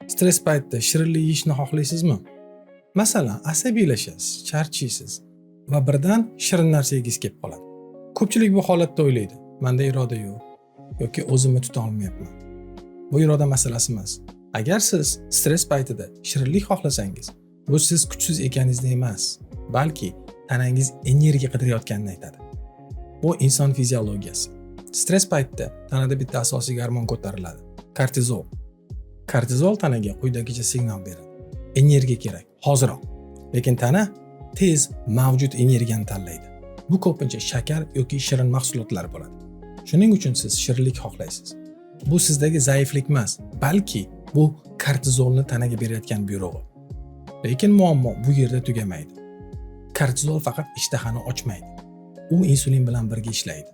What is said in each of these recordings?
Stress paytida shirinlik yeyishni xohlaysizmi? Masalan, asabiylashasiz, charchaysiz va birdan shirin narsa yegingiz kelib qoladi. Ko'pchilik bu holatda o'ylaydi: menda iroda yo'q yoki o'zimni tuta olmayapman. Bu iroda masalasi emas. Agar siz stress paytida shirinlik xohlasangiz, bu siz kuchsiz ekaningizni emas, balki tanangiz energiya qidirayotganini aytadi. Bu inson fiziologiyasi. Stress paytida tanada bitta asosiy gormon ko'tariladi: kortizol. Kortizol tanaga quyidagicha signal beradi: energiya kerak, hoziroq. Lekin tana tez mavjud energiyani tanlaydi. Bu ko'pincha shakar yoki shirin mahsulotlar bo'ladi. Shuning uchun siz shirinlik xohlaysiz. Bu sizdagi zaiflik emas, balki bu kortizolni tanaga berayotgan buyrug'i. Lekin muammo bu yerda tugamaydi. Kortizol faqat ishtahani ochmaydi. U insulin bilan birga ishlaydi.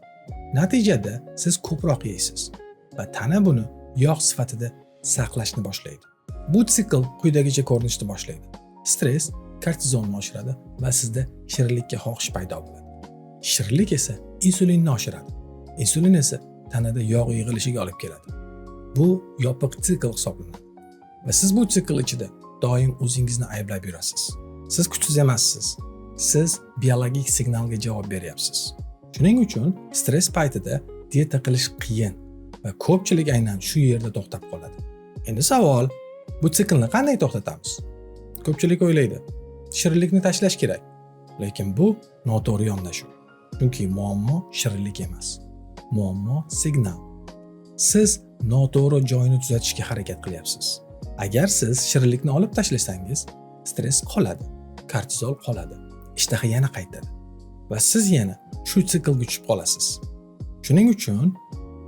Natijada siz ko'proq yeysiz va tana buni yog' sifatida saqlashni boshlaydi. Bu sikl quyidagicha ko'rinishni boshlaydi. Stress kortizolni oshiradi va sizda shirinlikka xohish paydo bo'ladi. Shirinlik esa insulinni oshiradi. Insulin esa tanada yog' yig'ilishiga olib keladi. Bu yopiq sikl hisoblanadi. Va siz bu sikl ichida doim o'zingizni ayblab yurasiz. Siz kuchsiz emassiz. Siz biologik signalga javob beryapsiz. Shuning uchun stress paytida dieta qilish qiyin va ko'pchilik aynan shu yerda to'xtab qoladi. Endi savol, bu siklni qanday to'xtatamiz? Ko'pchilik o'ylaydi, shirinlikni tashlash kerak. Lekin bu noto'g'ri yondashuv. Chunki muammo shirinlik emas. Muammo signal. Siz noto'g'ri joyini tuzatishga harakat qilyapsiz. Agar siz shirinlikni olib tashlasangiz, stress qoladi, kortizol qoladi, ishtaha yana qaytadi va siz yana shu siklga tushib qolasiz. Shuning uchun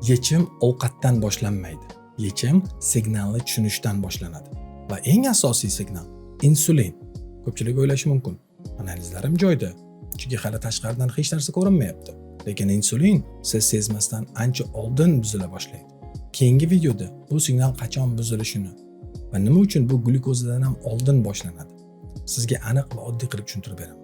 yechim ovqatdan boshlanmaydi. Yechim signalni tushunishdan boshlanadi. Va eng asosiy signal insulin. Ko'pchilik o'ylashi mumkin, analizlarim joyida, chunki hali tashqaridan hech narsa ko'rinmayapti. Lekin insulin siz sezmasdan ancha oldin buzila boshlaydi. Keyingi videoda bu signal qachon buzilishini va nima uchun bu glyukozadan ham oldin boshlanadi, sizga aniq va oddiy qilib tushuntirib beraman.